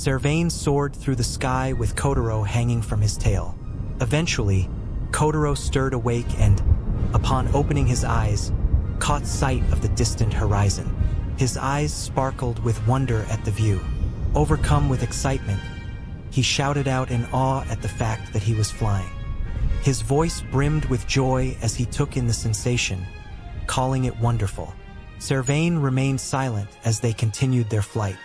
Servain soared through the sky with Kotarou hanging from his tail. Eventually, Kotarou stirred awake and, upon opening his eyes, caught sight of the distant horizon. His eyes sparkled with wonder at the view. Overcome with excitement, he shouted out in awe at the fact that he was flying. His voice brimmed with joy as he took in the sensation, calling it wonderful. Servain remained silent as they continued their flight.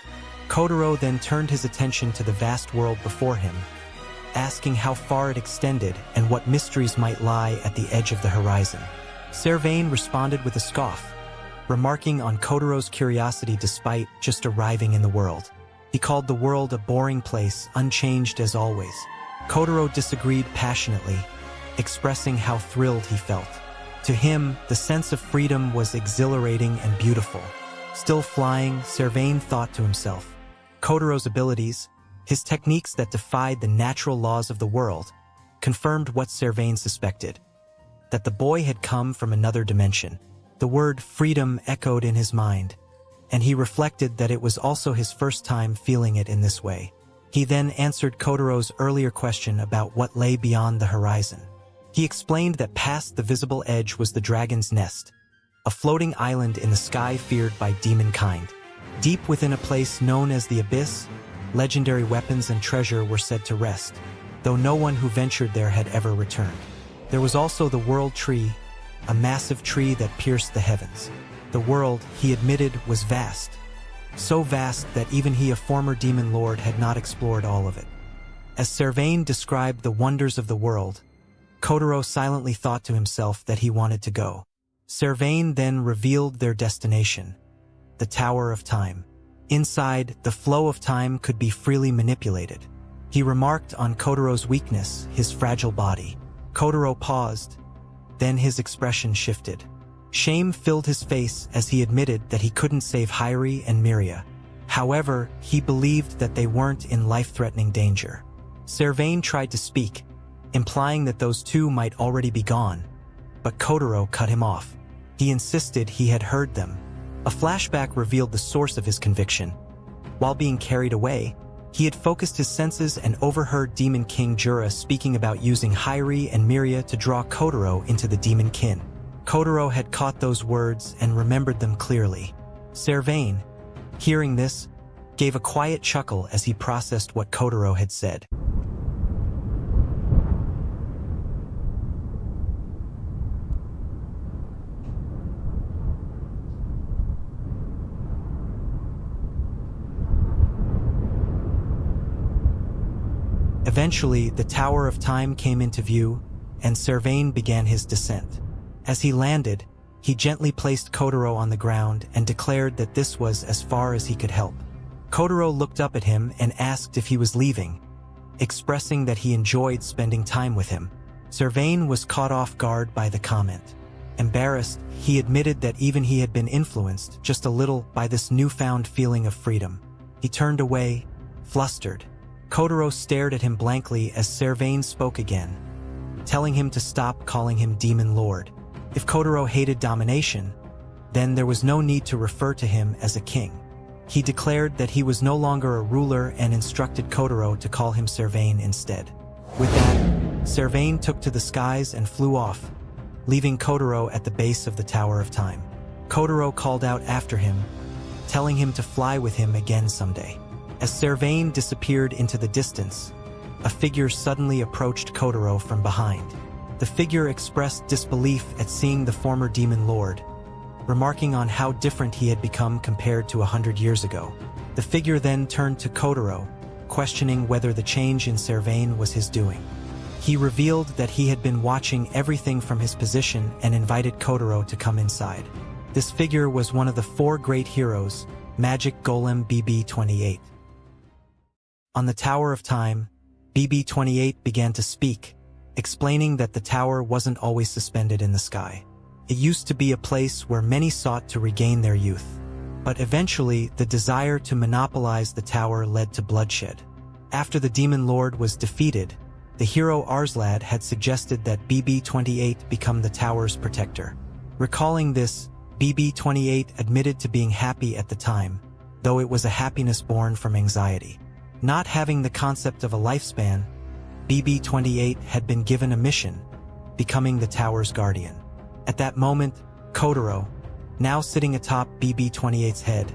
Kotarou then turned his attention to the vast world before him, asking how far it extended and what mysteries might lie at the edge of the horizon. Servain responded with a scoff, remarking on Kotarou's curiosity despite just arriving in the world. He called the world a boring place, unchanged as always. Kotarou disagreed passionately, expressing how thrilled he felt. To him, the sense of freedom was exhilarating and beautiful. Still flying, Servain thought to himself. Kotarou's abilities, his techniques that defied the natural laws of the world, confirmed what Servain suspected, that the boy had come from another dimension. The word freedom echoed in his mind, and he reflected that it was also his first time feeling it in this way. He then answered Kotarou's earlier question about what lay beyond the horizon. He explained that past the visible edge was the dragon's nest, a floating island in the sky feared by demonkind. Deep within a place known as the Abyss, legendary weapons and treasure were said to rest, though no one who ventured there had ever returned. There was also the World Tree, a massive tree that pierced the heavens. The world, he admitted, was vast. So vast that even he, a former demon lord, had not explored all of it. As Servain described the wonders of the world, Kotarou silently thought to himself that he wanted to go. Servain then revealed their destination, the Tower of Time. Inside, the flow of time could be freely manipulated. He remarked on Kotarou's weakness, his fragile body. Kotarou paused, then his expression shifted. Shame filled his face as he admitted that he couldn't save Hyrie and Miria. However, he believed that they weren't in life-threatening danger. Servain tried to speak, implying that those two might already be gone, but Kotarou cut him off. He insisted he had heard them. A flashback revealed the source of his conviction. While being carried away, he had focused his senses and overheard Demon King Jura speaking about using Hyrie and Miria to draw Kotarou into the demon kin. Kotarou had caught those words and remembered them clearly. Servain, hearing this, gave a quiet chuckle as he processed what Kotarou had said. Eventually, the Tower of Time came into view, and Servain began his descent. As he landed, he gently placed Kotarou on the ground and declared that this was as far as he could help. Kotarou looked up at him and asked if he was leaving, expressing that he enjoyed spending time with him. Servain was caught off guard by the comment. Embarrassed, he admitted that even he had been influenced just a little by this newfound feeling of freedom. He turned away, flustered. Kotarou stared at him blankly as Servain spoke again, telling him to stop calling him Demon Lord. If Kotarou hated domination, then there was no need to refer to him as a king. He declared that he was no longer a ruler and instructed Kotarou to call him Servain instead. With that, Servain took to the skies and flew off, leaving Kotarou at the base of the Tower of Time. Kotarou called out after him, telling him to fly with him again someday. As Servain disappeared into the distance, a figure suddenly approached Kotarou from behind. The figure expressed disbelief at seeing the former demon lord, remarking on how different he had become compared to 100 years ago. The figure then turned to Kotarou, questioning whether the change in Servain was his doing. He revealed that he had been watching everything from his position and invited Kotarou to come inside. This figure was one of the 4 great heroes, Magic Golem BB-28. On the Tower of Time, BB-28 began to speak, explaining that the tower wasn't always suspended in the sky. It used to be a place where many sought to regain their youth. But eventually, the desire to monopolize the tower led to bloodshed. After the Demon Lord was defeated, the hero Arzlad had suggested that BB-28 become the tower's protector. Recalling this, BB-28 admitted to being happy at the time, though it was a happiness born from anxiety. Not having the concept of a lifespan, BB-28 had been given a mission, becoming the tower's guardian. At that moment, Kotarou, now sitting atop BB-28's head,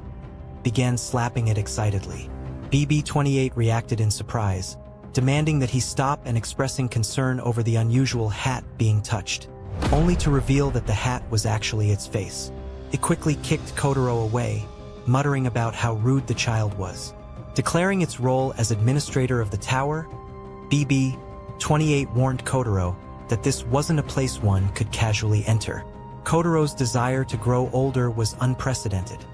began slapping it excitedly. BB-28 reacted in surprise, demanding that he stop and expressing concern over the unusual hat being touched, only to reveal that the hat was actually its face. It quickly kicked Kotarou away, muttering about how rude the child was. Declaring its role as administrator of the tower, BB-28 warned Kotarou that this wasn't a place one could casually enter. Kotarou's desire to grow older was unprecedented,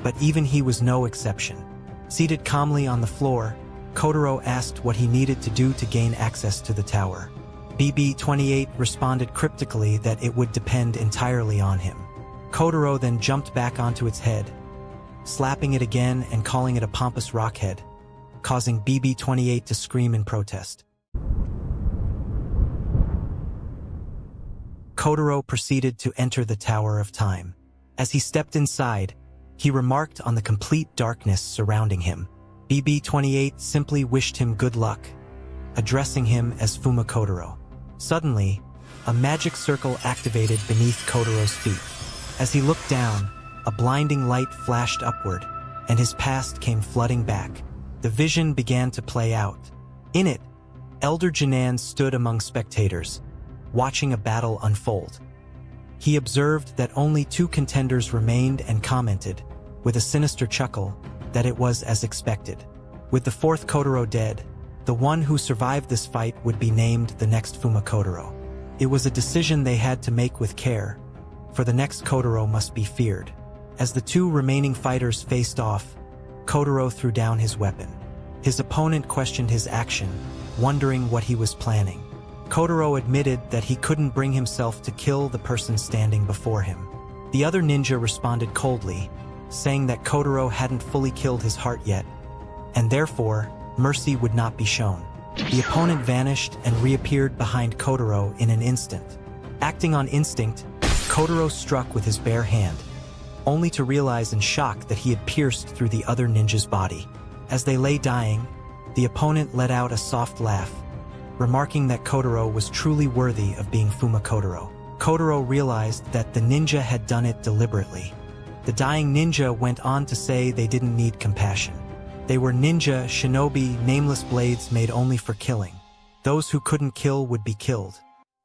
but even he was no exception. Seated calmly on the floor, Kotarou asked what he needed to do to gain access to the tower. BB-28 responded cryptically that it would depend entirely on him. Kotarou then jumped back onto its head, slapping it again and calling it a pompous rockhead, causing BB-28 to scream in protest. Kotarou proceeded to enter the Tower of Time. As he stepped inside, he remarked on the complete darkness surrounding him. BB-28 simply wished him good luck, addressing him as Fuuma Kotarou. Suddenly, a magic circle activated beneath Kotarou's feet. As he looked down, a blinding light flashed upward, and his past came flooding back. The vision began to play out. In it, Elder Jinan stood among spectators, watching a battle unfold. He observed that only 2 contenders remained and commented, with a sinister chuckle, that it was as expected. With the 4th Kotarou dead, the one who survived this fight would be named the next Fuuma Kotarou. It was a decision they had to make with care, for the next Kotarou must be feared. As the 2 remaining fighters faced off, Kotarou threw down his weapon. His opponent questioned his action, wondering what he was planning. Kotarou admitted that he couldn't bring himself to kill the person standing before him. The other ninja responded coldly, saying that Kotarou hadn't fully killed his heart yet, and therefore, mercy would not be shown. The opponent vanished and reappeared behind Kotarou in an instant. Acting on instinct, Kotarou struck with his bare hand, only to realize in shock that he had pierced through the other ninja's body. As they lay dying, the opponent let out a soft laugh, remarking that Kotarou was truly worthy of being Fuuma Kotarou. Kotarou realized that the ninja had done it deliberately. The dying ninja went on to say they didn't need compassion. They were ninja, shinobi, nameless blades made only for killing. Those who couldn't kill would be killed.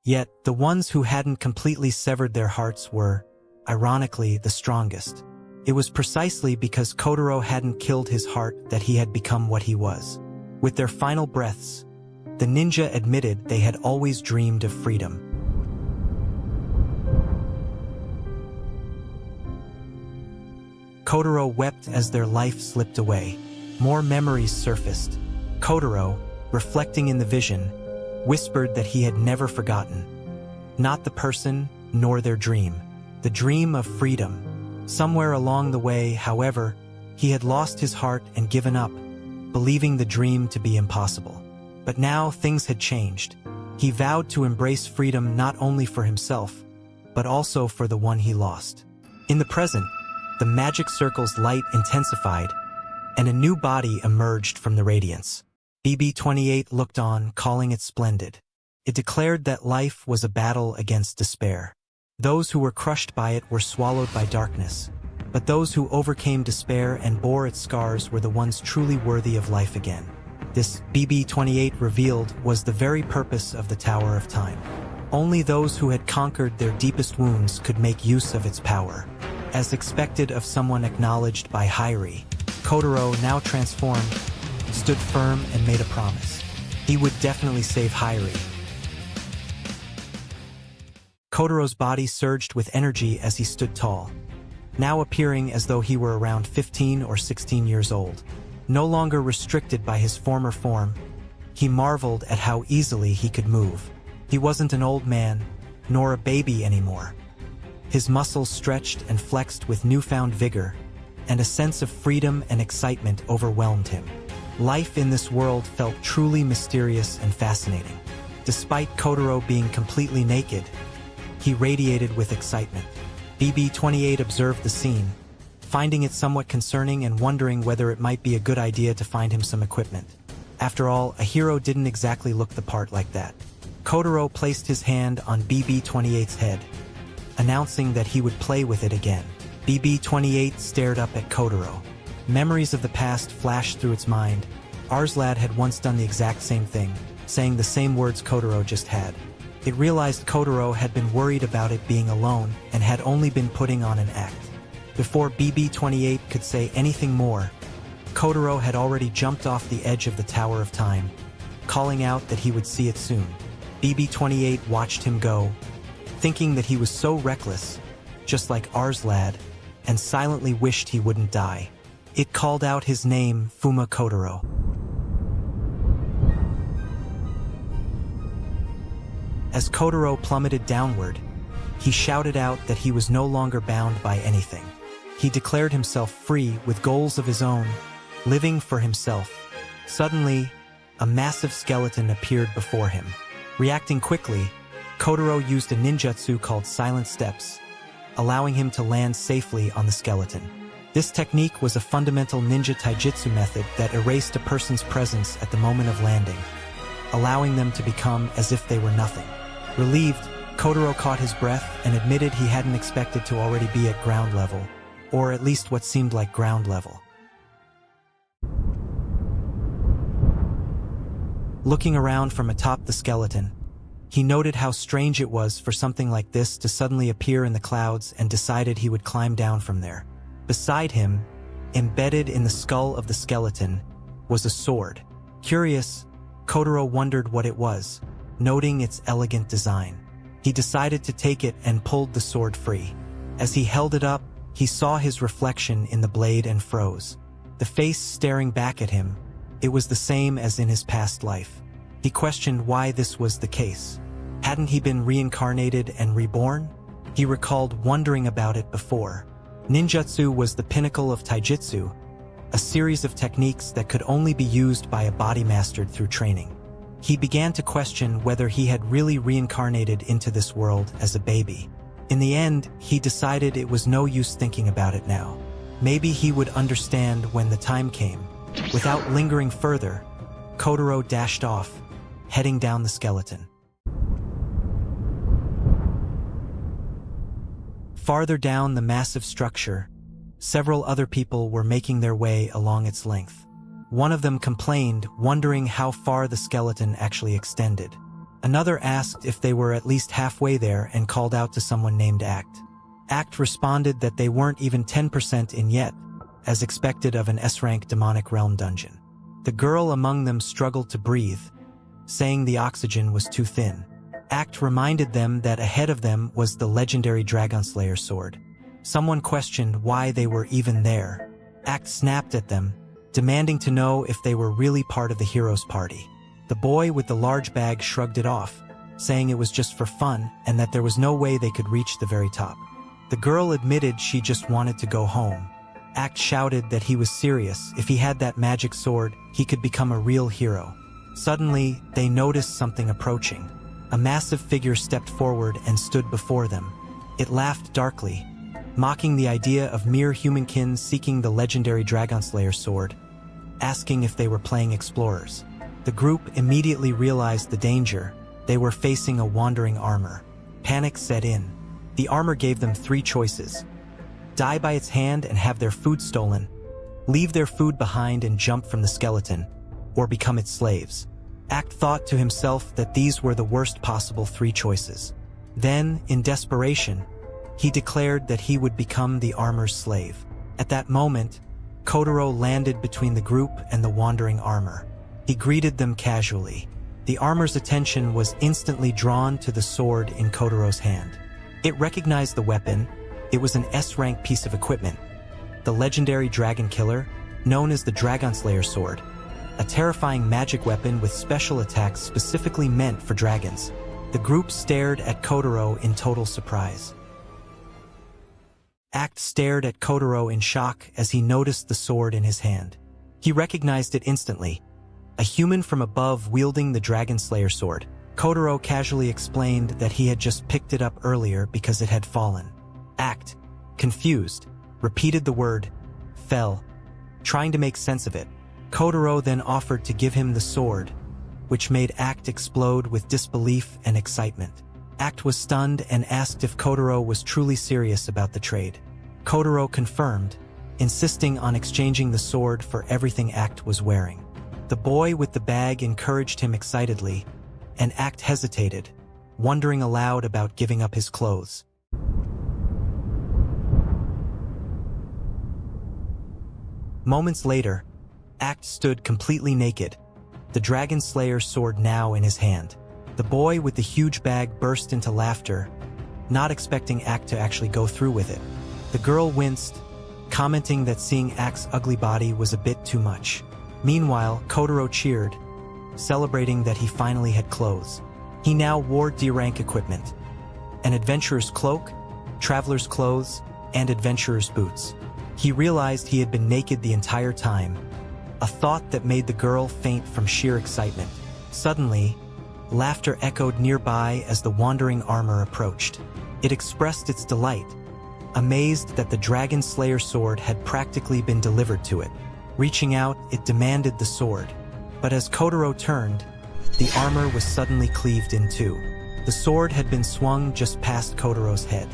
Yet, the ones who hadn't completely severed their hearts were, ironically, the strongest. It was precisely because Kotarou hadn't killed his heart that he had become what he was. With their final breaths, the ninja admitted they had always dreamed of freedom. Kotarou wept as their life slipped away. More memories surfaced. Kotarou, reflecting in the vision, whispered that he had never forgotten. Not the person, nor their dream. The dream of freedom. Somewhere along the way, however, he had lost his heart and given up, believing the dream to be impossible. But now things had changed. He vowed to embrace freedom not only for himself, but also for the one he lost. In the present, the magic circle's light intensified, and a new body emerged from the radiance. BB-28 looked on, calling it splendid. It declared that life was a battle against despair. Those who were crushed by it were swallowed by darkness, but those who overcame despair and bore its scars were the ones truly worthy of life again. This, BB-28 revealed, was the very purpose of the Tower of Time. Only those who had conquered their deepest wounds could make use of its power. As expected of someone acknowledged by Hyrie, Kotarou, now transformed, stood firm and made a promise. He would definitely save Hyrie. Kotarou's body surged with energy as he stood tall, now appearing as though he were around 15 or 16 years old. No longer restricted by his former form, he marveled at how easily he could move. He wasn't an old man, nor a baby anymore. His muscles stretched and flexed with newfound vigor, and a sense of freedom and excitement overwhelmed him. Life in this world felt truly mysterious and fascinating. Despite Kotarou being completely naked, he radiated with excitement. BB-28 observed the scene, finding it somewhat concerning and wondering whether it might be a good idea to find him some equipment. After all, a hero didn't exactly look the part like that. Kotarou placed his hand on BB-28's head, announcing that he would play with it again. BB-28 stared up at Kotarou. Memories of the past flashed through its mind. Arslan had once done the exact same thing, saying the same words Kotarou just had. It realized Kotarou had been worried about it being alone and had only been putting on an act. Before BB-28 could say anything more, Kotarou had already jumped off the edge of the Tower of Time, calling out that he would see it soon. BB-28 watched him go, thinking that he was so reckless, just like Arslan, and silently wished he wouldn't die. It called out his name, Fuuma Kotarou. As Kotarou plummeted downward, he shouted out that he was no longer bound by anything. He declared himself free with goals of his own, living for himself. Suddenly, a massive skeleton appeared before him. Reacting quickly, Kotarou used a ninjutsu called Silent Steps, allowing him to land safely on the skeleton. This technique was a fundamental ninja taijutsu method that erased a person's presence at the moment of landing, allowing them to become as if they were nothing. Relieved, Kotarou caught his breath and admitted he hadn't expected to already be at ground level, or at least what seemed like ground level. Looking around from atop the skeleton, he noted how strange it was for something like this to suddenly appear in the clouds and decided he would climb down from there. Beside him, embedded in the skull of the skeleton, was a sword. Curious, Kotarou wondered what it was, noting its elegant design. He decided to take it and pulled the sword free. As he held it up, he saw his reflection in the blade and froze. The face staring back at him, it was the same as in his past life. He questioned why this was the case. Hadn't he been reincarnated and reborn? He recalled wondering about it before. Ninjutsu was the pinnacle of taijutsu, a series of techniques that could only be used by a body mastered through training. He began to question whether he had really reincarnated into this world as a baby. In the end, he decided it was no use thinking about it now. Maybe he would understand when the time came. Without lingering further, Kotarou dashed off, heading down the skeleton. Farther down the massive structure, several other people were making their way along its length. One of them complained, wondering how far the skeleton actually extended. Another asked if they were at least halfway there and called out to someone named Act. Act responded that they weren't even 10% in yet, as expected of an S-rank demonic realm dungeon. The girl among them struggled to breathe, saying the oxygen was too thin. Act reminded them that ahead of them was the legendary Dragon Slayer sword. Someone questioned why they were even there. Act snapped at them, demanding to know if they were really part of the hero's party. The boy with the large bag shrugged it off, saying it was just for fun and that there was no way they could reach the very top. The girl admitted she just wanted to go home. Act shouted that he was serious. If he had that magic sword, he could become a real hero. Suddenly, they noticed something approaching. A massive figure stepped forward and stood before them. It laughed darkly, mocking the idea of mere humankin seeking the legendary Dragon Slayer sword, asking if they were playing explorers. The group immediately realized the danger. They were facing a wandering armor. Panic set in. The armor gave them 3 choices: die by its hand and have their food stolen, leave their food behind and jump from the skeleton, or become its slaves. Act thought to himself that these were the worst possible 3 choices. Then, in desperation, he declared that he would become the armor's slave. At that moment, Kotarou landed between the group and the wandering armor. He greeted them casually. The armor's attention was instantly drawn to the sword in Kotarou's hand. It recognized the weapon. It was an S-rank piece of equipment. The legendary dragon killer, known as the Dragon Slayer sword, a terrifying magic weapon with special attacks specifically meant for dragons. The group stared at Kotarou in total surprise. Act stared at Kotarou in shock as he noticed the sword in his hand. He recognized it instantly. A human from above wielding the Dragon Slayer sword. Kotarou casually explained that he had just picked it up earlier because it had fallen. Act, confused, repeated the word, fell, trying to make sense of it. Kotarou then offered to give him the sword, which made Act explode with disbelief and excitement. Act was stunned and asked if Kotarou was truly serious about the trade. Kotarou confirmed, insisting on exchanging the sword for everything Act was wearing. The boy with the bag encouraged him excitedly, and Act hesitated, wondering aloud about giving up his clothes. Moments later, Act stood completely naked, the Dragon Slayer's sword now in his hand. The boy with the huge bag burst into laughter, not expecting Act to actually go through with it. The girl winced, commenting that seeing Act's ugly body was a bit too much. Meanwhile, Kotarou cheered, celebrating that he finally had clothes. He now wore D-rank equipment: an adventurer's cloak, traveler's clothes, and adventurer's boots. He realized he had been naked the entire time, a thought that made the girl faint from sheer excitement. Suddenly, laughter echoed nearby as the wandering armor approached. It expressed its delight, amazed that the Dragon Slayer sword had practically been delivered to it. Reaching out, it demanded the sword. But as Kotarou turned, the armor was suddenly cleaved in two. The sword had been swung just past Kotarou's head.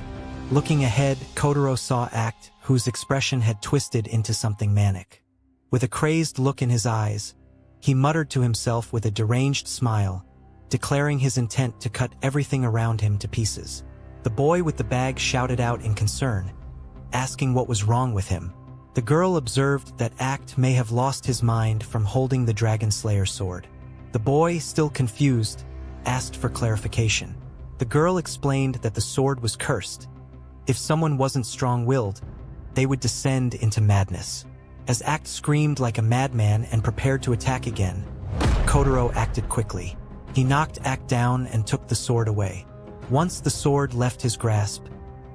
Looking ahead, Kotarou saw Act, whose expression had twisted into something manic. With a crazed look in his eyes, he muttered to himself with a deranged smile, declaring his intent to cut everything around him to pieces. The boy with the bag shouted out in concern, asking what was wrong with him. The girl observed that Act may have lost his mind from holding the Dragon Slayer sword. The boy, still confused, asked for clarification. The girl explained that the sword was cursed. If someone wasn't strong-willed, they would descend into madness. As Act screamed like a madman and prepared to attack again, Kotarou acted quickly. He knocked Act down and took the sword away. Once the sword left his grasp,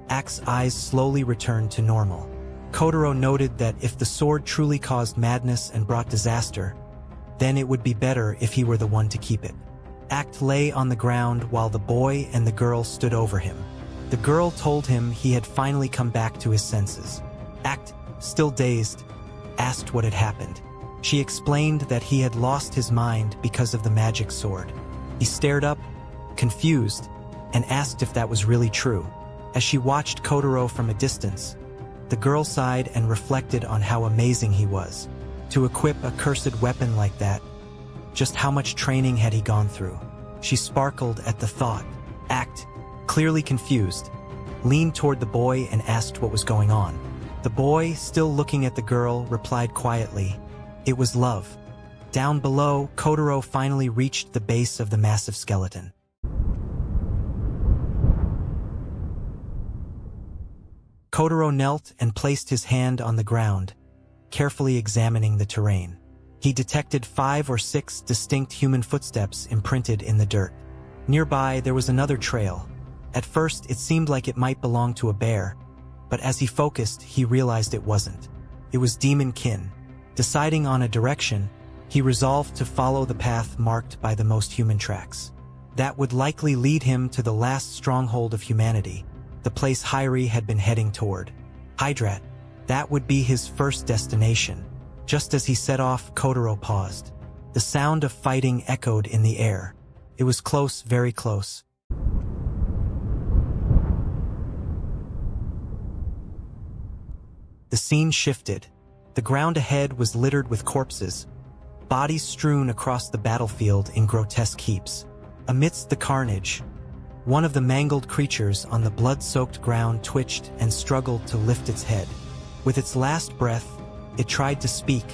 Act's eyes slowly returned to normal. Kotarou noted that if the sword truly caused madness and brought disaster, then it would be better if he were the one to keep it. Act lay on the ground while the boy and the girl stood over him. The girl told him he had finally come back to his senses. Act, still dazed, asked what had happened. She explained that he had lost his mind because of the magic sword. He stared up, confused, and asked if that was really true. As she watched Kotarou from a distance, the girl sighed and reflected on how amazing he was. To equip a cursed weapon like that, just how much training had he gone through? She sparkled at the thought. Act, clearly confused, leaned toward the boy and asked what was going on. The boy, still looking at the girl, replied quietly, "It was love." Down below, Kotarou finally reached the base of the massive skeleton. Kotarou knelt and placed his hand on the ground, carefully examining the terrain. He detected 5 or 6 distinct human footsteps imprinted in the dirt. Nearby, there was another trail. At first, it seemed like it might belong to a bear, but as he focused, he realized it wasn't. It was demon kin. Deciding on a direction, he resolved to follow the path marked by the most human tracks. That would likely lead him to the last stronghold of humanity, the place Hyrie had been heading toward. Hydrat, that would be his first destination. Just as he set off, Kotarou paused. The sound of fighting echoed in the air. It was close, very close. The scene shifted. The ground ahead was littered with corpses, bodies strewn across the battlefield in grotesque heaps. Amidst the carnage, one of the mangled creatures on the blood-soaked ground twitched and struggled to lift its head. With its last breath, it tried to speak,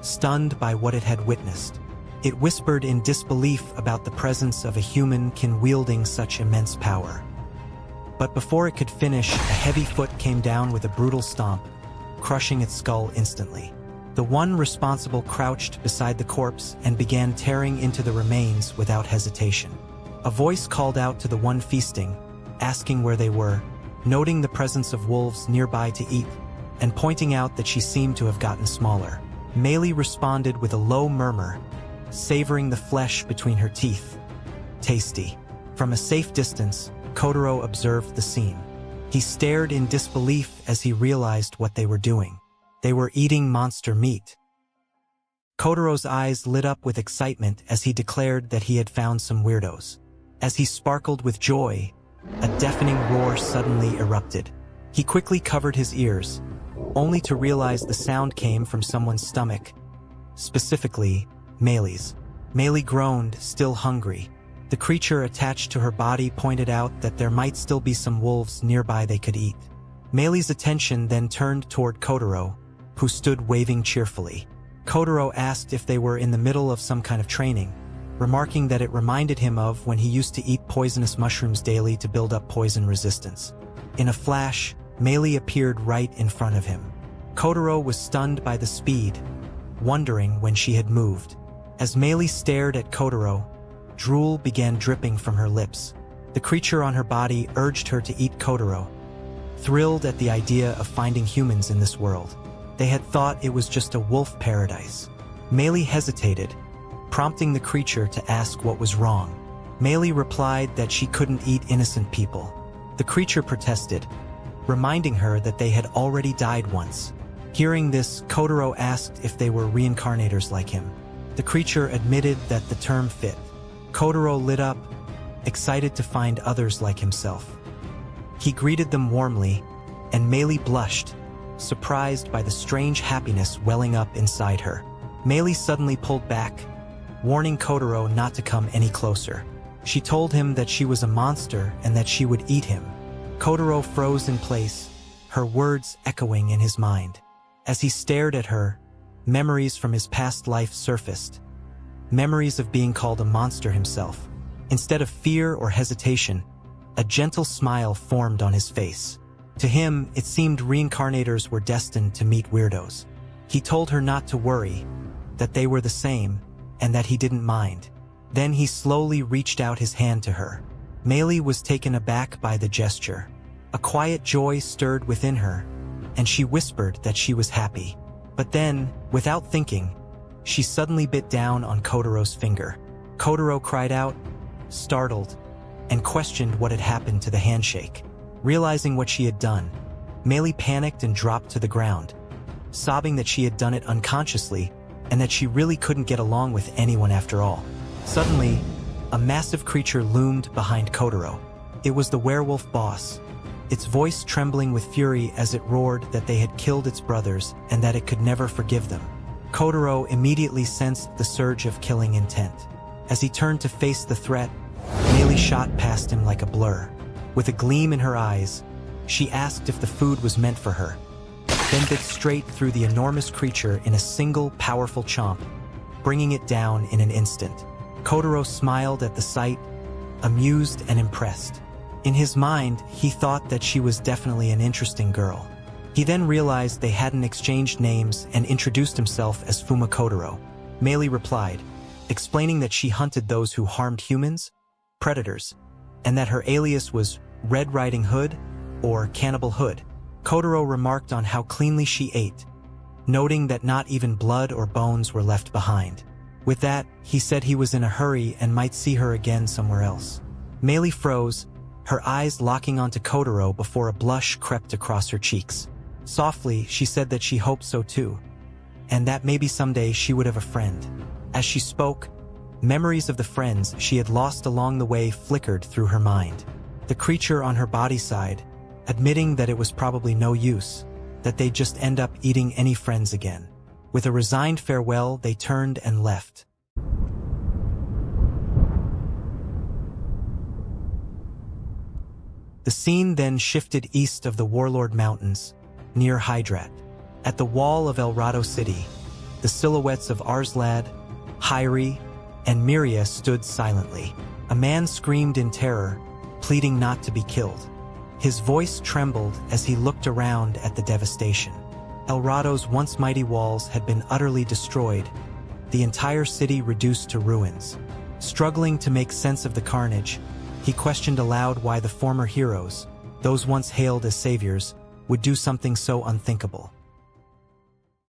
stunned by what it had witnessed. It whispered in disbelief about the presence of a human-kin wielding such immense power. But before it could finish, a heavy foot came down with a brutal stomp, crushing its skull instantly. The one responsible crouched beside the corpse and began tearing into the remains without hesitation. A voice called out to the one feasting, asking where they were, noting the presence of wolves nearby to eat, and pointing out that she seemed to have gotten smaller. Meili responded with a low murmur, savoring the flesh between her teeth. Tasty. From a safe distance, Kotarou observed the scene. He stared in disbelief as he realized what they were doing. They were eating monster meat. Kotarou's eyes lit up with excitement as he declared that he had found some weirdos. As he sparkled with joy, a deafening roar suddenly erupted. He quickly covered his ears, only to realize the sound came from someone's stomach, specifically Meili's. Meili groaned, still hungry. The creature attached to her body pointed out that there might still be some wolves nearby they could eat. Meili's attention then turned toward Kotarou, who stood waving cheerfully. Kotarou asked if they were in the middle of some kind of training, remarking that it reminded him of when he used to eat poisonous mushrooms daily to build up poison resistance. In a flash, Meili appeared right in front of him. Kotarou was stunned by the speed, wondering when she had moved. As Meili stared at Kotarou, drool began dripping from her lips. The creature on her body urged her to eat Kotarou, thrilled at the idea of finding humans in this world. They had thought it was just a wolf paradise. Meili hesitated, prompting the creature to ask what was wrong. Meili replied that she couldn't eat innocent people. The creature protested, reminding her that they had already died once. Hearing this, Kotarou asked if they were reincarnators like him. The creature admitted that the term fit. Kotarou lit up, excited to find others like himself. He greeted them warmly, and Meili blushed, surprised by the strange happiness welling up inside her. Meili suddenly pulled back, warning Kotarou not to come any closer. She told him that she was a monster and that she would eat him. Kotarou froze in place, her words echoing in his mind. As he stared at her, memories from his past life surfaced. Memories of being called a monster himself. Instead of fear or hesitation, a gentle smile formed on his face. To him, it seemed reincarnators were destined to meet weirdos. He told her not to worry, that they were the same, and that he didn't mind. Then he slowly reached out his hand to her. Meili was taken aback by the gesture. A quiet joy stirred within her, and she whispered that she was happy. But then, without thinking, she suddenly bit down on Kotarou's finger. Kotarou cried out, startled, and questioned what had happened to the handshake. Realizing what she had done, Meili panicked and dropped to the ground, sobbing that she had done it unconsciously and that she really couldn't get along with anyone after all. Suddenly, a massive creature loomed behind Kotarou. It was the werewolf boss, its voice trembling with fury as it roared that they had killed its brothers and that it could never forgive them. Kotarou immediately sensed the surge of killing intent. As he turned to face the threat, Meili shot past him like a blur. With a gleam in her eyes, she asked if the food was meant for her, then bit straight through the enormous creature in a single powerful chomp, bringing it down in an instant. Kotarou smiled at the sight, amused and impressed. In his mind, he thought that she was definitely an interesting girl. He then realized they hadn't exchanged names and introduced himself as Fuuma Kotarou. Meili replied, explaining that she hunted those who harmed humans, predators, and that her alias was Red Riding Hood or Cannibal Hood. Kotarou remarked on how cleanly she ate, noting that not even blood or bones were left behind. With that, he said he was in a hurry and might see her again somewhere else. Meili froze, her eyes locking onto Kotarou before a blush crept across her cheeks. Softly, she said that she hoped so too, and that maybe someday she would have a friend. As she spoke, memories of the friends she had lost along the way flickered through her mind. The creature on her body sighed, admitting that it was probably no use, that they'd just end up eating any friends again. With a resigned farewell, they turned and left. The scene then shifted east of the Warlord Mountains, near Hydrat. At the wall of El Rado City, the silhouettes of Arslad, Hyri, and Miria stood silently. A man screamed in terror, pleading not to be killed. His voice trembled as he looked around at the devastation. El Rado's once mighty walls had been utterly destroyed, the entire city reduced to ruins. Struggling to make sense of the carnage, he questioned aloud why the former heroes, those once hailed as saviors, would do something so unthinkable.